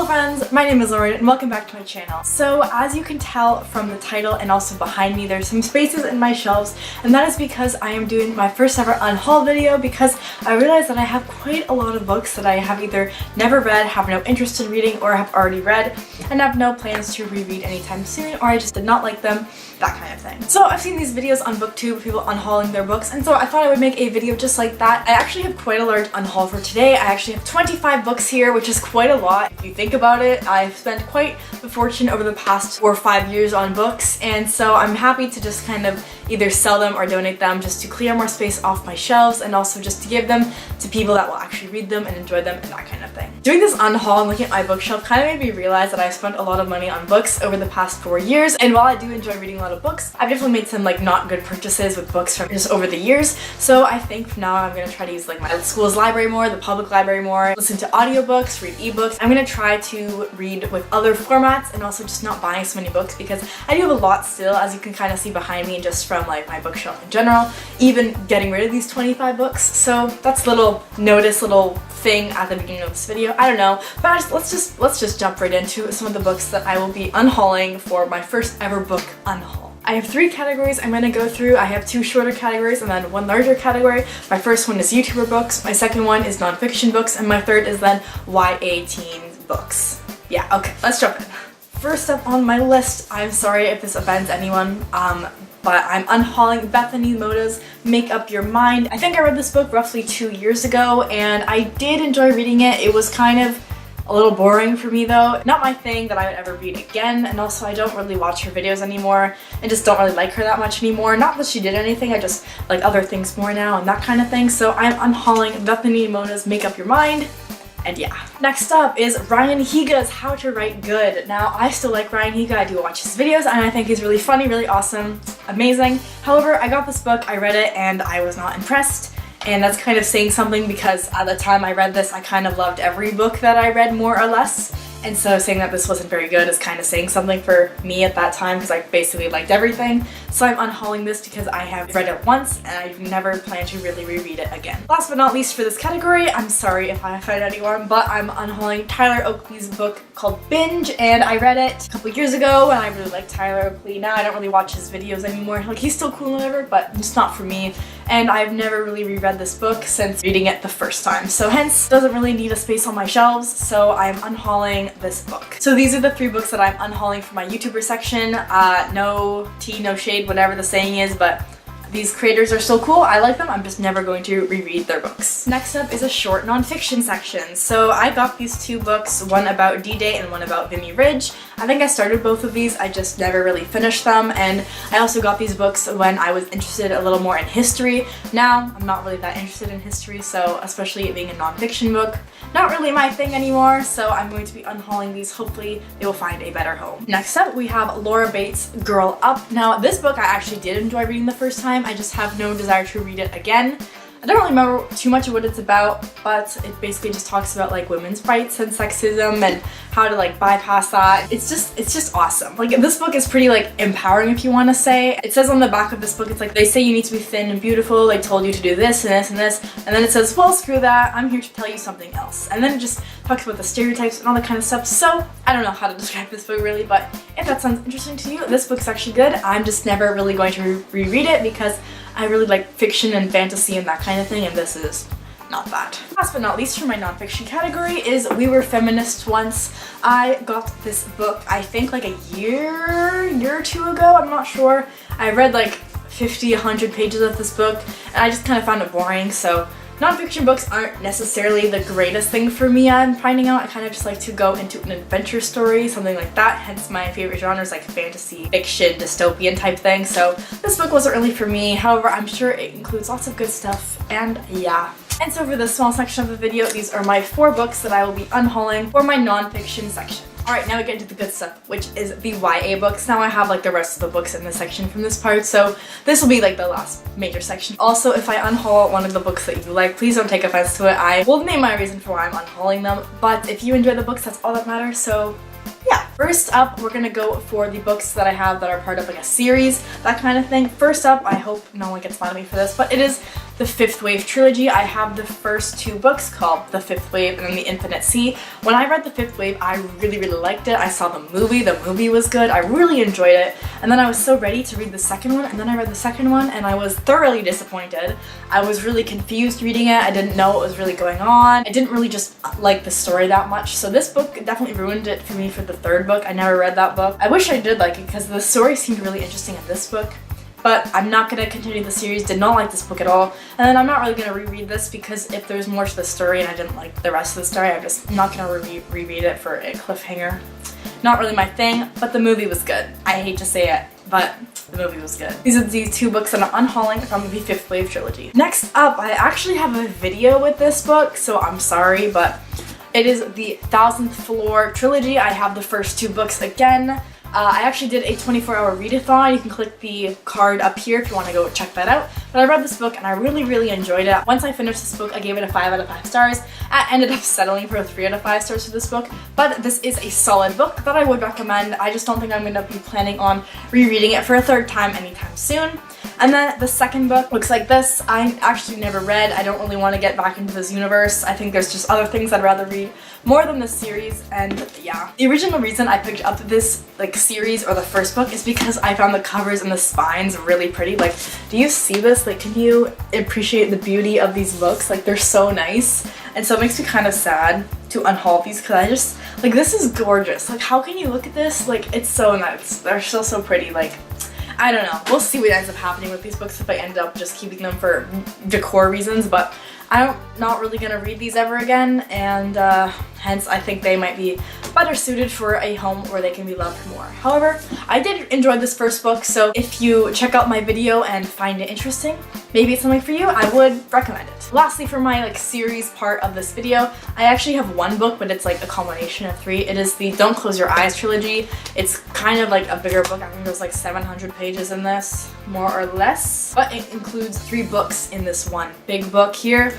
friends, my name is Lauren and welcome back to my channel. So as you can tell from the title and also behind me, there's some spaces in my shelves, and that is because I am doing my first ever unhaul video because I realized that I have quite a lot of books that I have either never read, have no interest in reading, or have already read and have no plans to reread anytime soon, or I just did not like them, that kind of thing. So I've seen these videos on BookTube, people unhauling their books, and so I thought I would make a video just like that. I actually have quite a large unhaul for today. I actually have 25 books here, which is quite a lot. If you think about it, I've spent quite the fortune over the past 4 or 5 years on books, and so I'm happy to just kind of either sell them or donate them just to clear more space off my shelves and also just to give them to people that will actually read them and enjoy them and that kind of thing. Doing this unhaul and looking at my bookshelf kind of made me realize that I've spent a lot of money on books over the past 4 years, and while I do enjoy reading a lot of books, I've definitely made some like not good purchases with books from just over the years. So I think from now I'm gonna try to use like my school's library more, the public library more, listen to audiobooks, read ebooks. I'm gonna try to read with other formats and also just not buying so many books because I do have a lot still, as you can kind of see behind me just from like my bookshelf in general, even getting rid of these 25 books. So that's a little thing at the beginning of this video. I don't know, but let's just jump right into some of the books that I will be unhauling for my first ever book unhaul. I have 3 categories I'm going to go through. I have 2 shorter categories and then 1 larger category. My first one is YouTuber books, my second one is nonfiction books, and my third is then YA teen books. Yeah, okay, let's jump in. First up on my list, I'm sorry if this offends anyone, but I'm unhauling Bethany Moda's Make Up Your Mind. I think I read this book roughly 2 years ago and I did enjoy reading it. It was kind of a little boring for me though. Not my thing that I would ever read again, and also I don't really watch her videos anymore and just don't really like her that much anymore. Not that she did anything, I just like other things more now and that kind of thing. So I'm unhauling Bethany Moda's Make Up Your Mind. And yeah. Next up is Ryan Higa's How to Write Good. Now, I still like Ryan Higa. I do watch his videos and I think he's really funny, really awesome, amazing. However, I got this book, I read it, and I was not impressed. And that's kind of saying something because at the time I read this, I kind of loved every book that I read more or less. And so saying that this wasn't very good is kind of saying something for me at that time because I basically liked everything. So I'm unhauling this because I have read it once and I never plan to really reread it again. Last but not least for this category, I'm sorry if I offend anyone, but I'm unhauling Tyler Oakley's book called Binge, and I read it a couple years ago and I really like Tyler Oakley. Now I don't really watch his videos anymore. Like, he's still cool and whatever, but just not for me. And I've never really reread this book since reading it the first time. So hence, doesn't really need a space on my shelves, so I'm unhauling this book. So these are the 3 books that I'm unhauling for my YouTuber section. No tea, no shade, whatever the saying is, but these creators are still cool. I like them. I'm just never going to reread their books. Next up is a short nonfiction section. So I got these 2 books, one about D-Day and one about Vimy Ridge. I think I started both of these, I just never really finished them, and I also got these books when I was interested a little more in history. Now, I'm not really that interested in history, so especially it being a nonfiction book, not really my thing anymore, so I'm going to be unhauling these. Hopefully they will find a better home. Next up, we have Laura Bates' Girl Up. Now, this book I actually did enjoy reading the first time. I just have no desire to read it again. I don't really remember too much of what it's about, but it basically just talks about like women's rights and sexism and how to like bypass that. It's just awesome. Like, this book is pretty like empowering, if you want to say. It says on the back of this book, it's like, they say you need to be thin and beautiful, they told you to do this and this and this, and then it says, well, screw that, I'm here to tell you something else. And then it just talks about the stereotypes and all that kind of stuff. So I don't know how to describe this book really, but if that sounds interesting to you, this book's actually good. I'm just never really going to reread it because I really like fiction and fantasy and that kind of thing, and this is not that. Last but not least for my nonfiction category is We Were Feminists Once. I got this book, I think like a year or 2 ago, I'm not sure. I read like 50, 100 pages of this book and I just kind of found it boring, so nonfiction books aren't necessarily the greatest thing for me, I'm finding out. I kind of just like to go into an adventure story, something like that, hence my favorite genres like fantasy, fiction, dystopian type thing. So this book wasn't really for me. However, I'm sure it includes lots of good stuff, and yeah. And so for this small section of the video, these are my 4 books that I will be unhauling for my nonfiction section. Alright, now we get into the good stuff, which is the YA books. Now I have like the rest of the books in this section from this part, so this will be like the last major section. Also, if I unhaul one of the books that you like, please don't take offense to it. I will name my reason for why I'm unhauling them, but if you enjoy the books, that's all that matters, so yeah. First up, we're gonna go for the books that I have that are part of like a series, that kind of thing. First up, I hope no one gets mad at me for this, but it is the Fifth Wave trilogy. I have the first two books called The Fifth Wave and then The Infinite Sea. When I read The Fifth Wave, I really liked it. I saw the movie was good. I really enjoyed it. And then I was so ready to read the second one, and then I read the second one and I was thoroughly disappointed. I was really confused reading it. I didn't know what was really going on. I didn't really just like the story that much. So this book definitely ruined it for me for the third book. I never read that book. I wish I did like it because the story seemed really interesting in this book. But I'm not going to continue the series, did not like this book at all, and then I'm not really going to reread this because if there's more to the story and I didn't like the rest of the story, I'm just not going to reread it for a cliffhanger. Not really my thing, but the movie was good. I hate to say it, but the movie was good. These are these two books that I'm unhauling from the Fifth Wave trilogy. Next up, I actually have a video with this book, so I'm sorry, but it is the 1000th Floor trilogy. I have the first two books again. I actually did a 24-hour readathon. You can click the card up here if you want to go check that out. But I read this book and I really enjoyed it. Once I finished this book, I gave it a 5 out of 5 stars. I ended up settling for a 3 out of 5 stars for this book, but this is a solid book that I would recommend. I just don't think I'm going to be planning on rereading it for a third time anytime soon. And then the second book looks like this. I actually never read. I don't really want to get back into this universe. I think there's just other things I'd rather read more than this series, and yeah. The original reason I picked up this like series or the first book is because I found the covers and the spines really pretty. Like, do you see this? Like, can you appreciate the beauty of these books? Like, they're so nice, and so it makes me kind of sad to unhaul these because I just, like, this is gorgeous. Like, how can you look at this? Like, it's so nice. They're still so pretty. Like, I don't know. We'll see what ends up happening with these books if I end up just keeping them for decor reasons, but I'm not really going to read these ever again, and hence I think they might be better suited for a home where they can be loved more. However, I did enjoy this first book, so if you check out my video and find it interesting, maybe it's something for you, I would recommend it. Lastly, for my like series part of this video, I actually have one book, but it's like a culmination of 3. It is the Don't Close Your Eyes trilogy. It's kind of like a bigger book. I think there's like 700 pages in this, more or less, but it includes 3 books in this one big book here.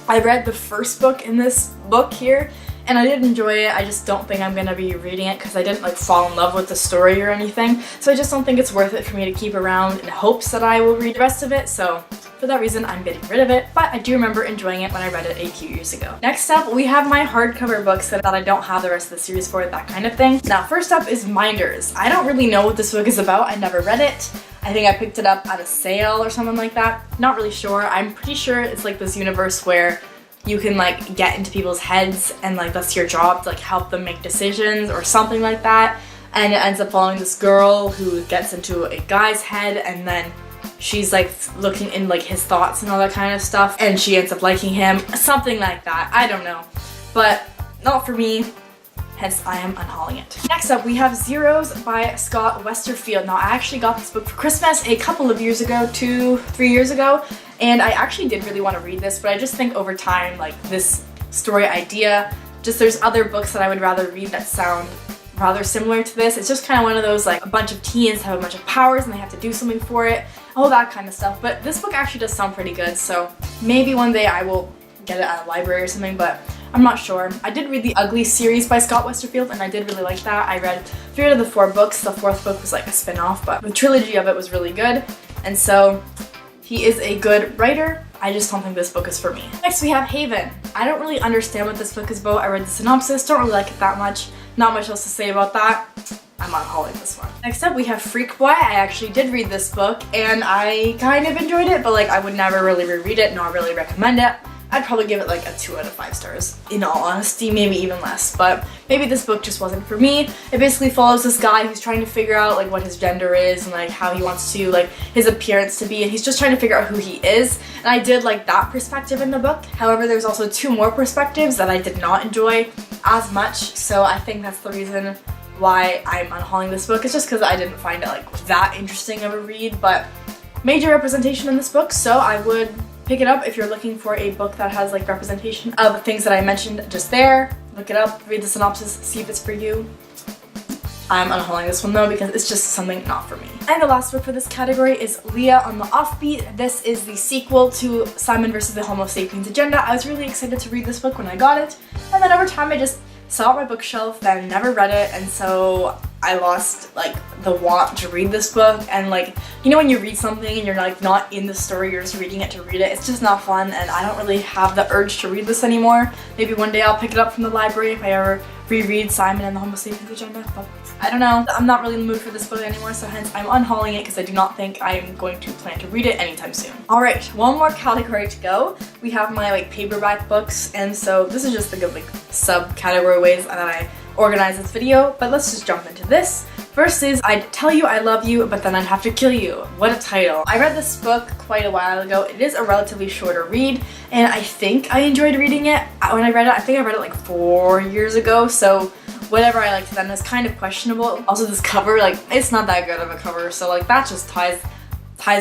I read the first book in this book here, and I did enjoy it. I just don't think I'm going to be reading it because I didn't like fall in love with the story or anything. So I just don't think it's worth it for me to keep around in hopes that I will read the rest of it. So for that reason, I'm getting rid of it. But I do remember enjoying it when I read it a few years ago. Next up, we have my hardcover books that I don't have the rest of the series for, that kind of thing. Now, first up is Minders. I don't really know what this book is about. I never read it. I think I picked it up at a sale or something like that. Not really sure. I'm pretty sure it's like this universe where you can like get into people's heads and like that's your job to like help them make decisions or something like that. And it ends up following this girl who gets into a guy's head, and then she's like looking in like his thoughts and all that kind of stuff, and she ends up liking him. Something like that. I don't know. But not for me. Hence, I am unhauling it. Next up, we have Zeros by Scott Westerfield. Now, I actually got this book for Christmas a couple of years ago, 2-3 years ago, and I actually did really want to read this, but I just think over time, like, this story idea, just there's other books that I would rather read that sound rather similar to this. It's just kind of one of those, like, a bunch of teens have a bunch of powers and they have to do something for it, all that kind of stuff. But this book actually does sound pretty good, so maybe one day I will get it at a library or something, but I'm not sure. I did read the Ugly series by Scott Westerfield, and I did really like that. I read 3 out of the 4 books. The 4th book was like a spin-off, but the trilogy of it was really good, and so he is a good writer. I just don't think this book is for me. Next, we have Haven. I don't really understand what this book is about. I read the synopsis, don't really like it that much. Not much else to say about that. I'm unhauling this one. Next up, we have Freak Boy. I actually did read this book, and I kind of enjoyed it, but like I would never really reread it, nor really recommend it. I'd probably give it like a 2 out of 5 stars, in all honesty, maybe even less, but maybe this book just wasn't for me. It basically follows this guy who's trying to figure out like what his gender is and like how he wants to, like his appearance to be, and he's just trying to figure out who he is, and I did like that perspective in the book. However, there's also 2 more perspectives that I did not enjoy as much, so I think that's the reason why I'm unhauling this book. It's just because I didn't find it like that interesting of a read, but major representation in this book, so I would pick it up if you're looking for a book that has like representation of the things that I mentioned just there. Look it up, read the synopsis, see if it's for you. I'm unhauling this one though because it's just something not for me. And the last book for this category is Leah on the Offbeat. This is the sequel to Simon vs. the Homo Sapiens Agenda. I was really excited to read this book when I got it, and then over time I just saw it on my bookshelf, then never read it, and so I lost like the want to read this book, and like, you know when you read something and you're like not in the story, you're just reading it to read it, it's just not fun, and I don't really have the urge to read this anymore. Maybe one day I'll pick it up from the library if I ever reread Simon and the Homo Sapiens Agenda, but I don't know. I'm not really in the mood for this book anymore, so hence I'm unhauling it because I do not think I'm going to plan to read it anytime soon. Alright, one more category to go. We have my like paperback books, and so this is just the good like subcategory ways that I organize this video, but let's just jump into this. First is I'd tell you I love you, but then I'd have to kill you. What a title. I read this book quite a while ago. It is a relatively shorter read, and I think I enjoyed reading it. When I read it, I think I read it like 4 years ago, so whatever I liked then is kind of questionable. Also this cover, like, it's not that good of a cover, so like that just ties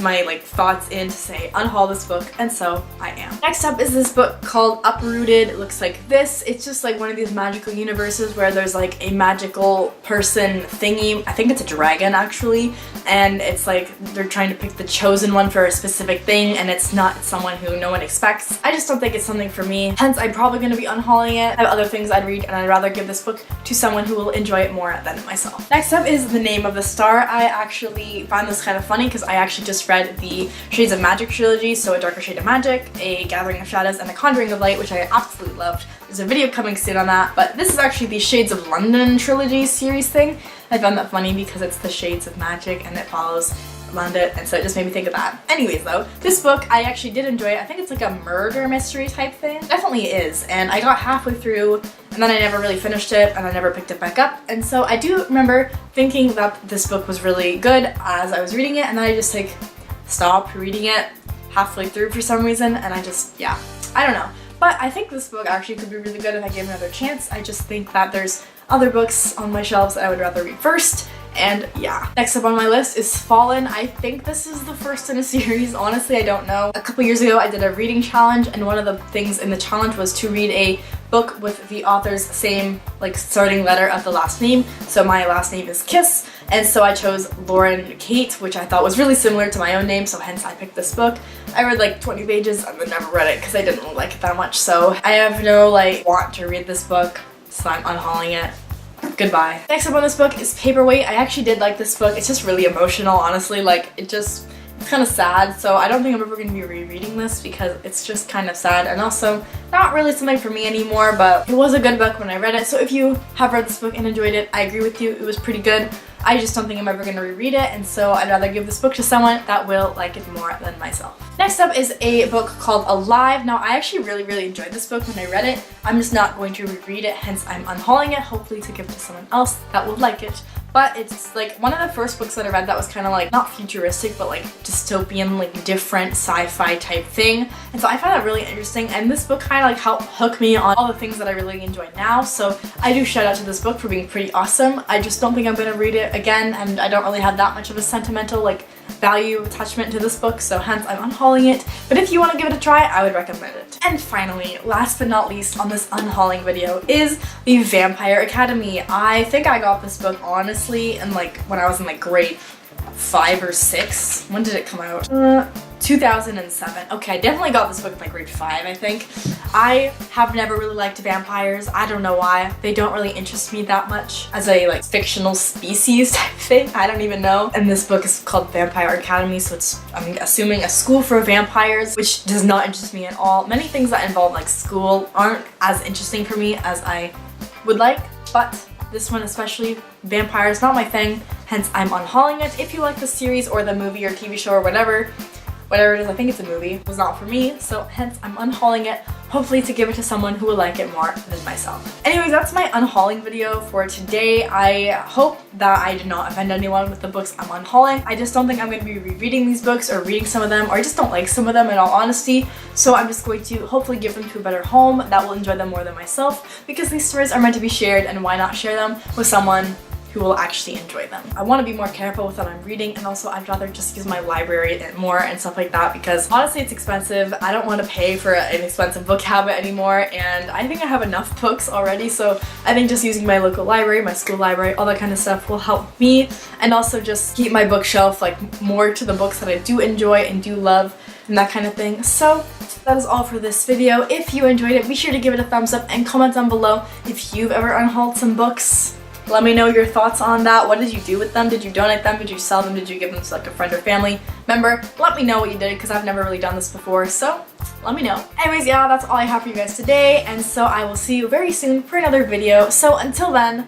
my like thoughts in to say unhaul this book, and so I am. Next up is this book called Uprooted. It looks like this. It's just like one of these magical universes where there's like a magical person thingy. I think it's a dragon actually, and it's like they're trying to pick the chosen one for a specific thing, and it's not someone who no one expects. I just don't think it's something for me, hence I'm probably going to be unhauling it. I have other things I'd read, and I'd rather give this book to someone who will enjoy it more than myself. Next up is The Name of the Star. I actually find this kind of funny because I actually just read the Shades of Magic trilogy, so A Darker Shade of Magic, A Gathering of Shadows, and A Conjuring of Light, which I absolutely loved. There's a video coming soon on that, but this is actually the Shades of London trilogy series thing. I found that funny because it's the Shades of Magic and it follows London, and so it just made me think of that. Anyways though, this book I actually did enjoy it. I think it's like a murder mystery type thing. It definitely is, and I got halfway through and then I never really finished it, and I never picked it back up, and so I do remember thinking that this book was really good as I was reading it, and then I just like stopped reading it halfway through for some reason, and I just, yeah, I don't know. But I think this book actually could be really good if I gave it another chance. I just think that there's other books on my shelves that I would rather read first, and yeah. Next up on my list is Fallen. I think this is the first in a series. Honestly, I don't know. A couple years ago I did a reading challenge, and one of the things in the challenge was to read a book with the author's same like starting letter of the last name. So my last name is Kiss, and so I chose Lauren Kate, which I thought was really similar to my own name, so hence I picked this book. I read like 20 pages and then never read it because I didn't really like it that much, so I have no like want to read this book, so I'm unhauling it. Goodbye. Next up on this book is Paperweight. I actually did like this book. It's just really emotional, honestly. Like, it's kind of sad, so I don't think I'm ever going to be rereading this because it's just kind of sad, and also not really something for me anymore, but it was a good book when I read it. So if you have read this book and enjoyed it, I agree with you. It was pretty good. I just don't think I'm ever going to reread it, and so I'd rather give this book to someone that will like it more than myself. Next up is a book called Alive. Now, I actually really enjoyed this book when I read it. I'm just not going to reread it, hence I'm unhauling it, hopefully to give to someone else that will like it. But it's like one of the first books that I read that was kind of like, not futuristic, but like dystopian, like different sci-fi type thing. And so I found that really interesting, and this book kind of like helped hook me on all the things that I really enjoy now. So I do shout out to this book for being pretty awesome. I just don't think I'm going to read it again, and I don't really have that much of a sentimental like value attachment to this book, so hence I'm unhauling it. But if you want to give it a try, I would recommend it. And finally, last but not least on this unhauling video is The Vampire Academy. I think I got this book honestly in like when I was in like grade 5 or 6. When did it come out? 2007. Okay, I definitely got this book in like grade 5, I think. I have never really liked vampires. I don't know why. They don't really interest me that much as a like fictional species type thing. I don't even know. And this book is called Vampire Academy, so it's, I'm assuming, a school for vampires, which does not interest me at all. Many things that involve like school aren't as interesting for me as I would like, but this one especially, vampires, not my thing, hence I'm unhauling it. If you like the series or the movie or TV show or whatever it is, I think it's a movie, it was not for me, so hence I'm unhauling it, hopefully to give it to someone who will like it more than myself. Anyways, that's my unhauling video for today. I hope that I did not offend anyone with the books I'm unhauling. I just don't think I'm going to be rereading these books or reading some of them, or I just don't like some of them in all honesty, so I'm just going to hopefully give them to a better home that will enjoy them more than myself, because these stories are meant to be shared, and why not share them with someone who will actually enjoy them. I want to be more careful with what I'm reading, and also I'd rather just use my library more and stuff like that, because honestly it's expensive. I don't want to pay for an expensive book habit anymore, and I think I have enough books already, so I think just using my local library, my school library, all that kind of stuff will help me, and also just keep my bookshelf like more to the books that I do enjoy and do love and that kind of thing. So that is all for this video. If you enjoyed it, be sure to give it a thumbs up and comment down below if you've ever unhauled some books. Let me know your thoughts on that. What did you do with them? Did you donate them? Did you sell them? Did you give them to like a friend or family member? Let me know what you did because I've never really done this before, so let me know. Anyways, yeah, that's all I have for you guys today, and so I will see you very soon for another video. So until then,